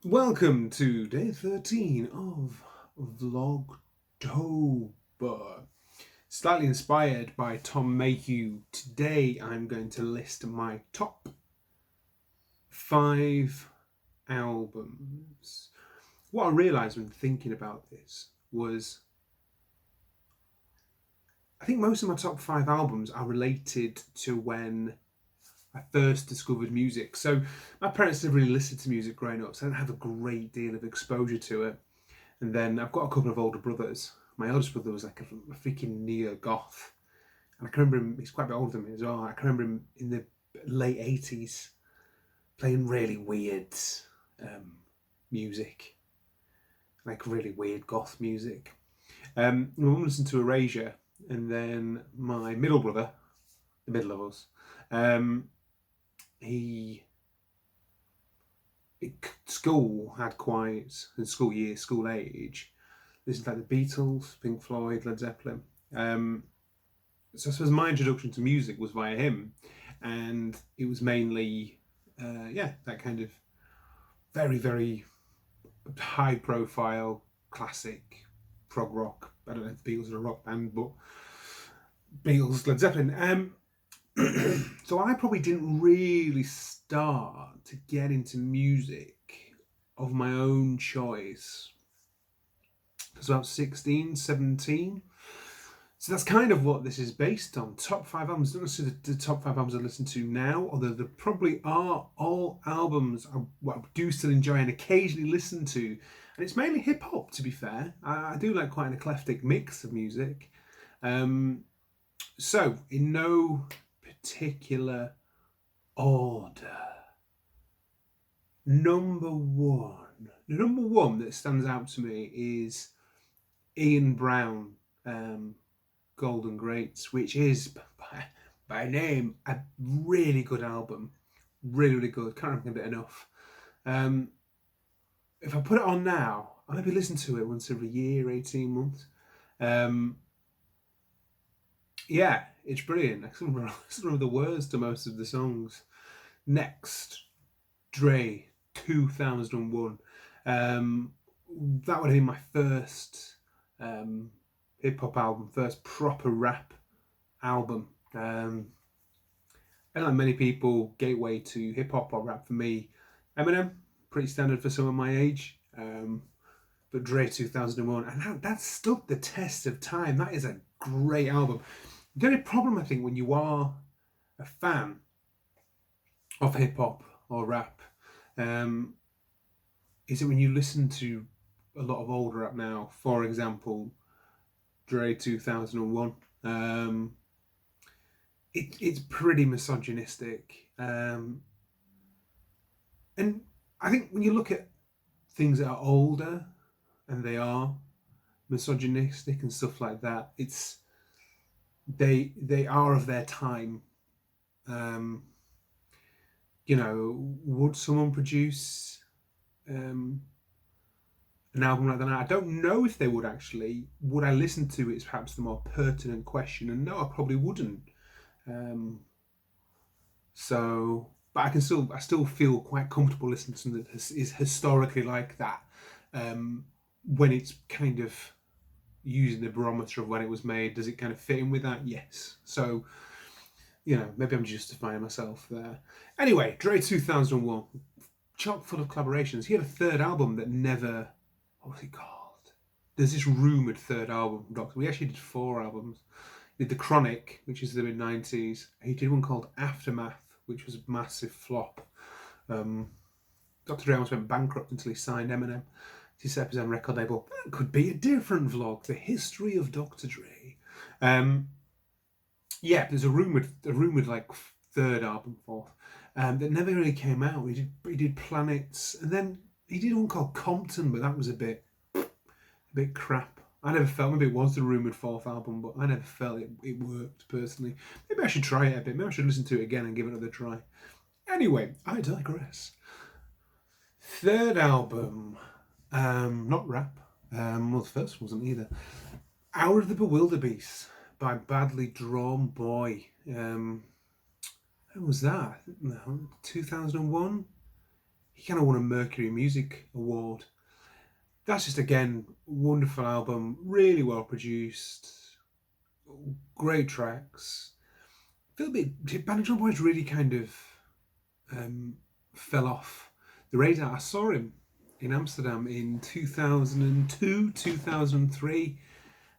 Welcome to day 13 of Vlogtober. Slightly inspired by Tom Mayhew, today I'm going to list my top 5 albums. What I realised when thinking about this was I think most of my top 5 albums are related to when I first discovered music. So my parents never really listened to music growing up, so I didn't have a great deal of exposure to it. And then I've got a couple of older brothers. My eldest brother was like a freaking neo goth. And I can remember him, he's quite a bit older than me as well. I can remember him in the late 80s playing really weird music, like really weird goth music. My mum listened to Erasure, and then my middle brother, the middle of us, he school had quite in school year, school age. Listened to like the Beatles, Pink Floyd, Led Zeppelin. So I suppose my introduction to music was via him, and it was mainly, that kind of very, very high profile classic prog rock. I don't know if the Beatles are a rock band, but Beatles, Led Zeppelin. So I probably didn't really start to get into music of my own choice. I was about 16, 17. So that's kind of what this is based on. Top 5 albums. Not necessarily the top 5 albums I listen to now, although there probably are all albums I do still enjoy and occasionally listen to. And it's mainly hip hop, to be fair. I do like quite an eclectic mix of music. So, in no particular order, the number one that stands out to me is Ian Brown. Golden Greats, which is by name a really good album, really good. Can't recommend it enough. If I put it on now, I maybe listen to it once every year, 18 months. Yeah, it's brilliant. I still remember the words to most of the songs. Next, Dre, 2001. That would have been my first hip hop album, first proper rap album. And like many people, gateway to hip hop or rap for me, Eminem, pretty standard for someone my age. But Dre 2001, and that stood the test of time. That is a great album. The only problem, I think, when you are a fan of hip hop or rap, is that when you listen to a lot of old rap now, for example, Dre 2001, it's pretty misogynistic. And I think when you look at things that are older and they are misogynistic and stuff like that, they are of their time. Would someone produce an album like that? I don't know if they would actually. Would I listen to it? Is perhaps the more pertinent question, and no, I probably wouldn't. But I still feel quite comfortable listening to something that is historically like that. When it's kind of using the barometer of when it was made, does it kind of fit in with that? Yes. So, maybe I'm justifying myself there. Anyway, Dre 2001, chock full of collaborations. He had a third album that never. What was it called? There's this rumored third album from Doctor. We actually did 4 albums. He did The Chronic, which is the mid-90s. He did one called Aftermath, which was a massive flop. Dr. Dre almost went bankrupt until he signed Eminem to set up his own record label. That could be a different vlog. The history of Dr. Dre. There's a rumored like third album, fourth, that never really came out. He did Planets, and then he did one called Compton, but that was a bit crap. I never felt, maybe it was the rumoured fourth album, but I never felt it worked personally. Maybe I should try it a bit. Maybe I should listen to it again and give it another try. Anyway, I digress. Third album, not rap. The first wasn't either. Hour of the Bewilderbeast by Badly Drawn Boy. When was that? 2001? he kind of won a Mercury Music Award. That's just, again, wonderful album, really well produced, great tracks. I feel a bit, Banjo John Boy's really kind of fell off the radar. I saw him in Amsterdam in 2002, 2003, and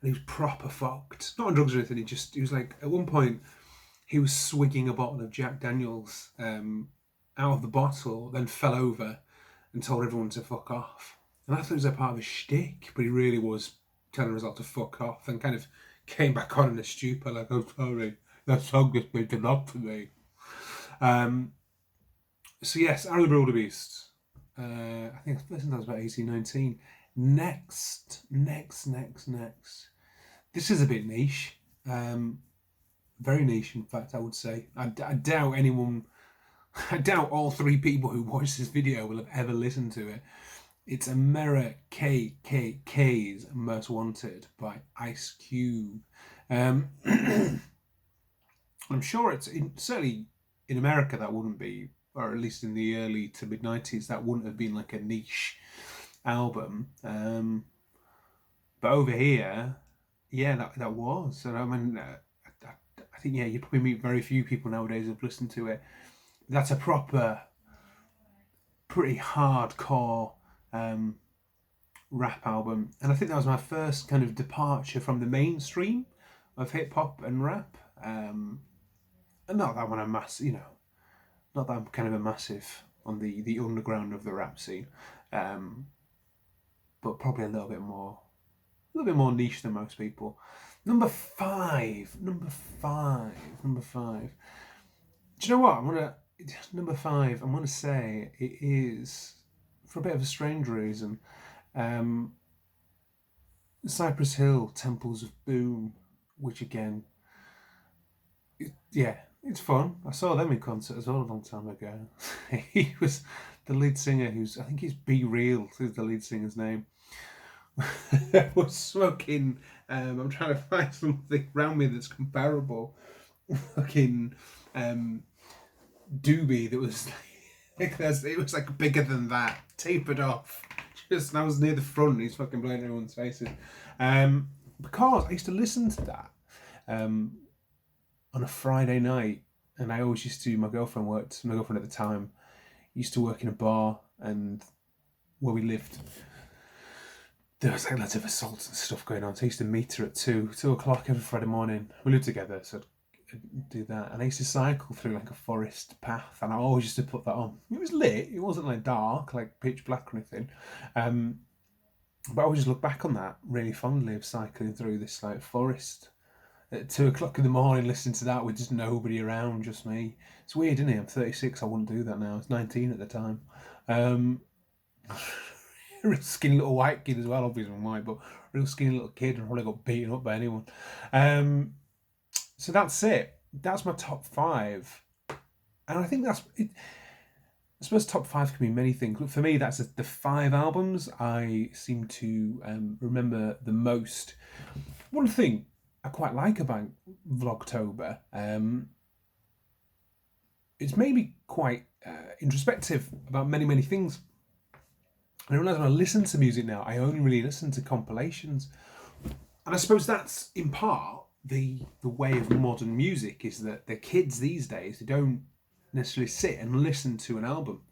he was proper fucked. Not on drugs or anything, he was like, at one point, he was swigging a bottle of Jack Daniels out of the bottle, then fell over and told everyone to fuck off. And I thought it was a part of a shtick, but he really was telling us all to fuck off, and kind of came back on in a stupor, like, "I'm sorry, that song just meant a lot to me." So yes, Aaron the Wildebeest. I think I listened to that was about 18, 19. Next. This is a bit niche. Very niche, in fact, I would say. I doubt all three people who watch this video will have ever listened to it. It's America KKK's Most Wanted by Ice Cube. I'm sure certainly in America that wouldn't be, or at least in the early to mid 90s, that wouldn't have been like a niche album. But over here, yeah, that was. And I mean, I think, yeah, you probably meet very few people nowadays who've listened to it. That's a proper, pretty hardcore rap album, and I think that was my first kind of departure from the mainstream of hip hop and rap. And not that I'm not that I'm kind of a massive on the underground of the rap scene, but probably a little bit more niche than most people. Number five. Do you know what? Number five. I'm gonna say it is, for a bit of a strange reason, Cypress Hill, Temples of Boom, which again, it's fun. I saw them in concert as well a long time ago. He was the lead singer, I think he's Be Real, is the lead singer's name. Was smoking, I'm trying to find something around me that's comparable. Fucking doobie that was it was like bigger than that, tapered off. Just, I was near the front, he's fucking blowing everyone's faces. Because I used to listen to that on a Friday night, and I always used to, my girlfriend at the time used to work in a bar, and where we lived, there was like lots of assaults and stuff going on. So I used to meet her at 2 o'clock every Friday morning. We lived together, so I'd do that. And I used to cycle through like a forest path, and I always used to put that on. It was lit, it wasn't like dark, like pitch black or anything. But I always just look back on that really fondly, of cycling through this like forest at 2 o'clock in the morning, listening to that with just nobody around, just me. It's weird, isn't it? I'm 36, I wouldn't do that now. I was 19 at the time. Real skinny little white kid as well, obviously I'm white, but real skinny little kid, and probably got beaten up by anyone. So that's it. That's my top five. And I think that's it. I suppose top five can mean many things. But for me, that's the 5 albums I seem to remember the most. One thing I quite like about Vlogtober, it's made me quite introspective about many, many things. I realise when I listen to music now, I only really listen to compilations. And I suppose that's in part the way of modern music, is that the kids these days, they don't necessarily sit and listen to an album.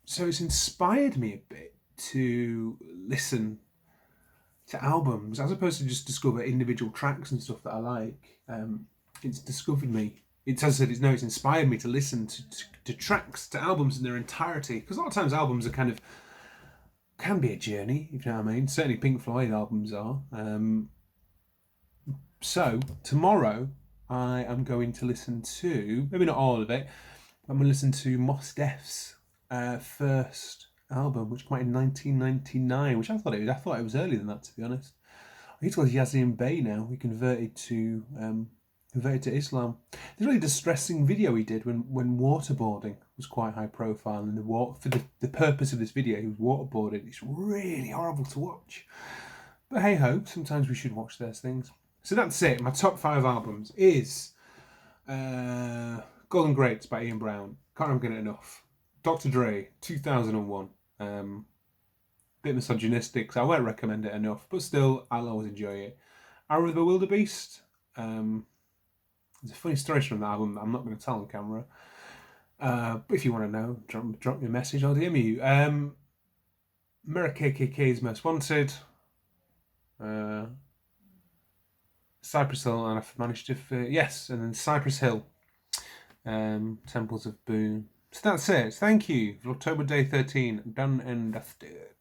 So it's inspired me a bit to listen to albums as opposed to just discover individual tracks and stuff that I like. It's discovered me. It's, as I said, it's inspired me to listen to tracks, to albums in their entirety. Because a lot of times albums are can be a journey, if you know what I mean. Certainly Pink Floyd albums are. So tomorrow I am going to listen to, maybe not all of it, but I'm going to listen to Mos Def's first album, which came out in 1999, which I thought it was earlier than that, to be honest. He's called Yazim Bey now. He converted to Islam. There's a really distressing video he did when waterboarding was quite high profile, and for the purpose of this video, he was waterboarding. It's really horrible to watch. But hey ho, sometimes we should watch those things. So that's it. My top 5 albums is Golden Grapes by Ian Brown. Can't remember it enough. Dr. Dre, 2001. Bit misogynistic, so I won't recommend it enough, but still, I'll always enjoy it. Hour of the Wildebeest. There's a funny story from that album that I'm not going to tell on camera. But if you want to know, drop me a message, I'll DM you. Mirror KKK's Most Wanted. Cypress Hill, and I've managed to... yes, and then Cypress Hill. Temples of Boom. So that's it. Thank you. Vlogtober Day 13. Done and dusted.